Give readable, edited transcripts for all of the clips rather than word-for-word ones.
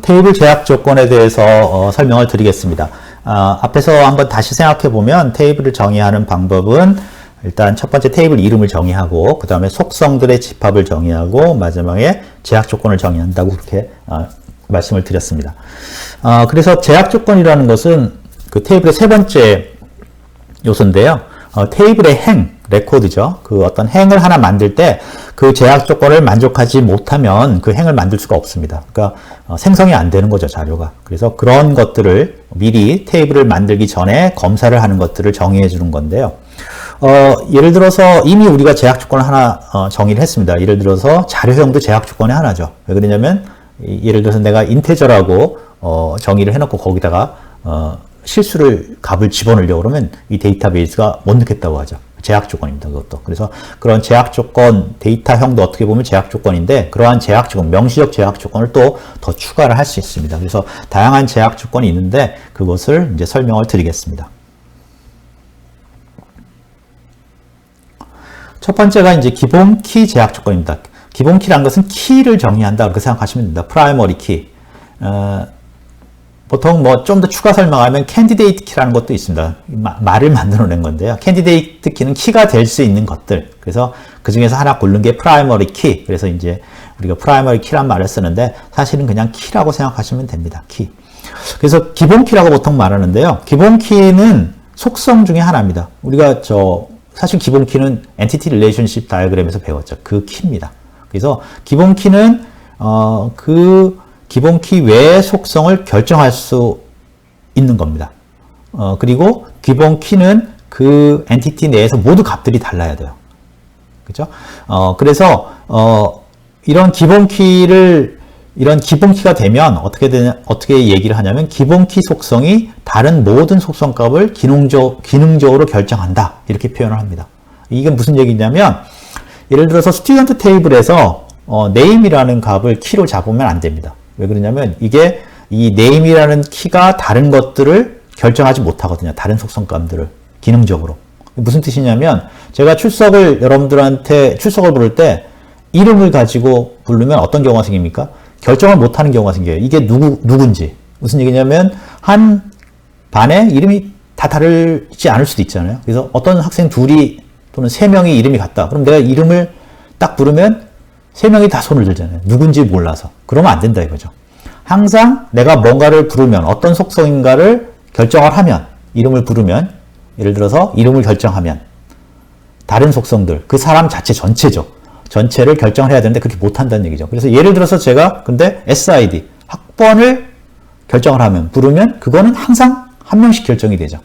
테이블 제약 조건에 대해서 설명을 드리겠습니다. 앞에서 한번 다시 생각해 보면 테이블을 정의하는 방법은 일단 첫 번째 테이블 이름을 정의하고 그 다음에 속성들의 집합을 정의하고 마지막에 제약 조건을 정의한다고 그렇게 말씀을 드렸습니다. 그래서 제약 조건이라는 것은 그 테이블의 세 번째 요소인데요. 테이블의 행, 레코드죠. 그 어떤 행을 하나 만들 때 그 제약 조건을 만족하지 못하면 그 행을 만들 수가 없습니다. 그러니까 생성이 안 되는 거죠, 자료가. 그래서 그런 것들을 미리 테이블을 만들기 전에 검사를 하는 것들을 정의해 주는 건데요. 예를 들어서 이미 우리가 제약 조건을 하나 정의를 했습니다. 예를 들어서 자료형도 제약 조건의 하나죠. 왜 그러냐면 예를 들어서 내가 인테저라고 정의를 해놓고 거기다가 실수를 값을 집어넣으려고 그러면 이 데이터베이스가 못 넣겠다고 하죠. 제약 조건입니다. 그것도. 그래서 그런 제약 조건, 데이터형도 어떻게 보면 제약 조건인데 그러한 제약 조건, 명시적 제약 조건을 또 더 추가를 할 수 있습니다. 그래서 다양한 제약 조건이 있는데 그것을 이제 설명을 드리겠습니다. 첫 번째가 이제 기본 키 제약 조건입니다. 기본 키라는 것은 키를 정의한다 그렇게 생각하시면 됩니다. 프라이머리 키. 보통 뭐 좀 더 추가 설명하면 캔디데이트 키라는 것도 있습니다. 말을 만들어낸 건데요. 캔디데이트 키는 키가 될 수 있는 것들. 그래서 그 중에서 하나 고른 게 프라이머리 키. 그래서 이제 우리가 프라이머리 키란 말을 쓰는데 사실은 그냥 키라고 생각하시면 됩니다. 키. 그래서 기본 키라고 보통 말하는데요. 기본 키는 속성 중에 하나입니다. 우리가 사실 기본 키는 엔티티 릴레이션십 다이어그램에서 배웠죠. 그 키입니다. 그래서 기본 키는 그 기본 키 외의 속성을 결정할 수 있는 겁니다. 그리고 기본 키는 그 엔티티 내에서 모두 값들이 달라야 돼요. 그죠? 그래서 이런 기본 키가 되면 어떻게 얘기를 하냐면 기본 키 속성이 다른 모든 속성 값을 기능적으로 결정한다. 이렇게 표현을 합니다. 이게 무슨 얘기냐면 예를 들어서 스튜던트 테이블에서 name이라는 값을 키로 잡으면 안 됩니다. 왜 그러냐면 이게 이 name이라는 키가 다른 것들을 결정하지 못하거든요. 다른 속성 값들을 기능적으로. 무슨 뜻이냐면 제가 여러분들한테 출석을 부를 때 이름을 가지고 부르면 어떤 경우가 생깁니까? 결정을 못하는 경우가 생겨요. 이게 누군지. 무슨 얘기냐면 한 반에 이름이 다 다르지 않을 수도 있잖아요. 그래서 어떤 학생 둘이 또는 세 명이 이름이 같다. 그럼 내가 이름을 딱 부르면 세 명이 다 손을 들잖아요. 누군지 몰라서. 그러면 안 된다 이거죠. 항상 내가 뭔가를 부르면 어떤 속성인가를 결정을 하면 이름을 부르면 예를 들어서 이름을 결정하면 다른 속성들 그 사람 자체 전체를 결정을 해야 되는데 그렇게 못한다는 얘기죠. 그래서 예를 들어서 제가 근데 SID 학번을 결정을 하면 부르면 그거는 항상 한 명씩 결정이 되죠.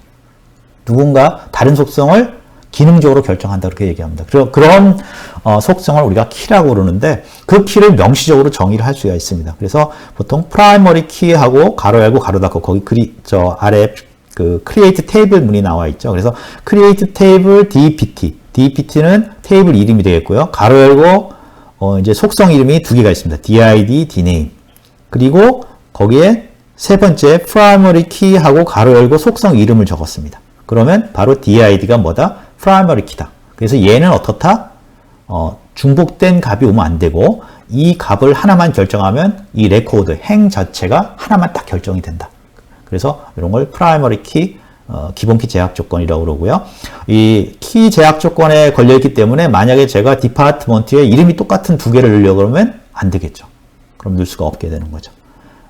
누군가 다른 속성을 기능적으로 결정한다 그렇게 얘기합니다. 그런 속성을 우리가 키라고 그러는데 그 키를 명시적으로 정의를 할 수가 있습니다. 그래서 보통 프라이머리 키하고 가로 열고 가로 닫고 거기 아래 그 create table 문이 나와 있죠. 그래서 create table DPT는 테이블 이름이 되겠고요. 가로 열고 이제 속성 이름이 두 개가 있습니다. DID, DNAME. 그리고 거기에 세 번째 primary key하고 가로 열고 속성 이름을 적었습니다. 그러면 바로 DID가 뭐다? 프라이머리 키다. 그래서 얘는 어떻다? 중복된 값이 오면 안 되고 이 값을 하나만 결정하면 이 레코드, 행 자체가 하나만 딱 결정이 된다. 그래서 이런 걸 프라이머리 키, 기본 키 제약 조건이라고 그러고요. 이 키 제약 조건에 걸려있기 때문에 만약에 제가 디파트먼트에 이름이 똑같은 두 개를 넣으려고 그러면 안 되겠죠. 그럼 넣을 수가 없게 되는 거죠.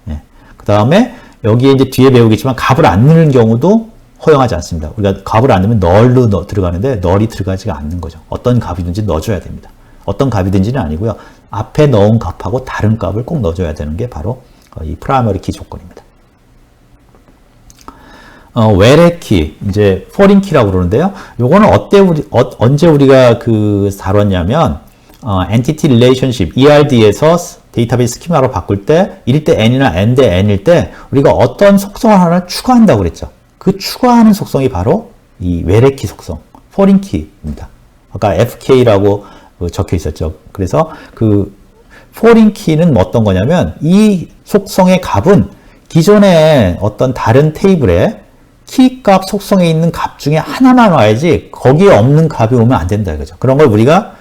네. 그 다음에 여기에 이제 뒤에 배우겠지만 값을 안 넣는 경우도 허용하지 않습니다. 우리가 값을 안 넣으면 널로 들어가는데 널이 들어가지가 않는 거죠. 어떤 값이든지 넣어줘야 됩니다. 어떤 값이든지는 아니고요. 앞에 넣은 값하고 다른 값을 꼭 넣어줘야 되는 게 바로 이 프라이머리 키 조건입니다. 외래 키, 이제 foreign key라고 그러는데요. 요거는 언제 우리가 다뤘냐면 entity relationship, ERD에서 데이터베이스 스키마로 바꿀 때 1대 n이나 n 대 n일 때 우리가 어떤 속성을 하나 추가한다고 그랬죠. 그 추가하는 속성이 바로 이 외래키 속성, foreign key입니다. 아까 FK라고 적혀 있었죠. 그래서 그 foreign key는 어떤 거냐면 이 속성의 값은 기존에 어떤 다른 테이블에 키값 속성에 있는 값 중에 하나만 와야지 거기에 없는 값이 오면 안 된다 이거죠. 그런 걸 우리가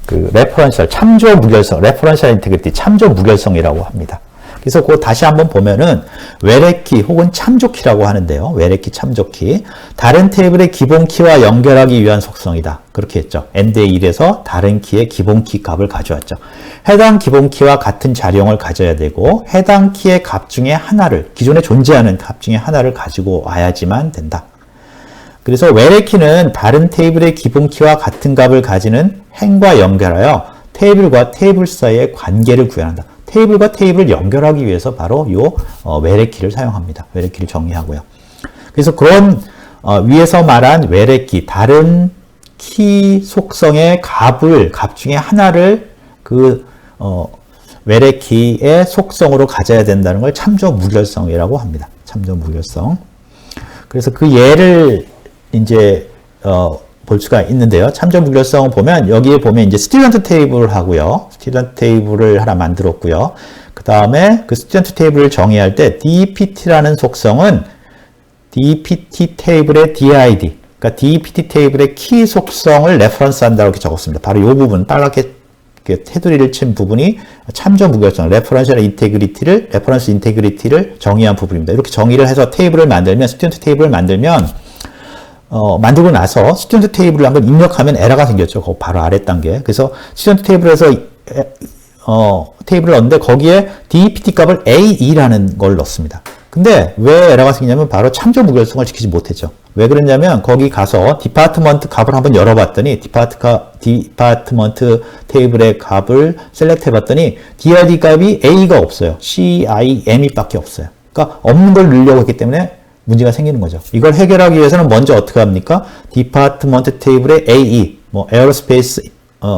그 레퍼런셜 참조 무결성, 레퍼런셜 인테그리티 참조 무결성이라고 합니다. 그래서 그거 다시 한번 보면은 외래키 혹은 참조키라고 하는데요. 외래키, 참조키. 다른 테이블의 기본 키와 연결하기 위한 속성이다. 그렇게 했죠. n대 1에서 다른 키의 기본 키 값을 가져왔죠. 해당 기본 키와 같은 자령을 가져야 되고 해당 키의 값 중에 하나를, 기존에 존재하는 값 중에 하나를 가지고 와야지만 된다. 그래서 외래키는 다른 테이블의 기본 키와 같은 값을 가지는 행과 연결하여 테이블과 테이블 사이의 관계를 구현한다. 테이블과 테이블을 연결하기 위해서 바로 요 외래키를 사용합니다. 외래키를 정의하고요. 그래서 그런 위에서 말한 외래키, 다른 키 속성의 값 중에 하나를 그 외래키의 속성으로 가져야 된다는 걸 참조 무결성이라고 합니다. 참조 무결성. 그래서 그 예를 이제 볼 수가 있는데요. 참조 무결성을 보면 여기에 보면 이제 스튜던트 테이블 하고요. 스튜던트 테이블을 하나 만들었고요. 그 다음에 그 스튜던트 테이블을 정의할 때 DPT라는 속성은 DPT 테이블의 DID, 그러니까 DPT 테이블의 키 속성을 레퍼런스 한다고 이렇게 적었습니다. 바로 이 부분, 빨갛게 테두리를 친 부분이 참조 무결성, 레퍼런스 인테그리티를 정의한 부분입니다. 이렇게 정의를 해서 테이블을 만들면, 스튜던트 테이블을 만들면 만들고 나서 스튜던트 테이블을 한번 입력하면 에러가 생겼죠. 그 바로 아래 단계. 그래서 스튜던트 테이블에서 테이블을 넣었는데 거기에 DPT 값을 A2라는 걸 넣습니다. 근데 왜 에러가 생기냐면 바로 참조 무결성을 지키지 못했죠. 왜 그랬냐면 거기 가서 디파트먼트 값을 한번 열어봤더니 디파트먼트 테이블의 값을 셀렉트 해봤더니 DID 값이 A가 없어요. CIM이 밖에 없어요. 그러니까 없는 걸 넣으려고 했기 때문에 문제가 생기는 거죠. 이걸 해결하기 위해서는 먼저 어떻게 합니까? 디파트먼트 테이블의 AE, 에어로스페이스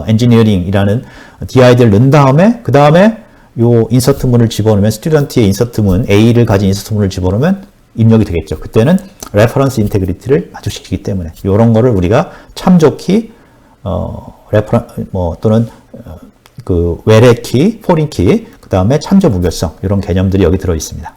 엔지니어링이라는 DID를 넣은 다음에 그 다음에 요 인서트문을 집어넣으면 스튜던트의 인서트문, A를 가진 인서트문을 집어넣으면 입력이 되겠죠. 그때는 레퍼런스 인테그리티를 만족시키기 때문에 이런 거를 우리가 참조키, 또는 그 외래키, 포린키, 그 다음에 참조 무결성 이런 개념들이 여기 들어 있습니다.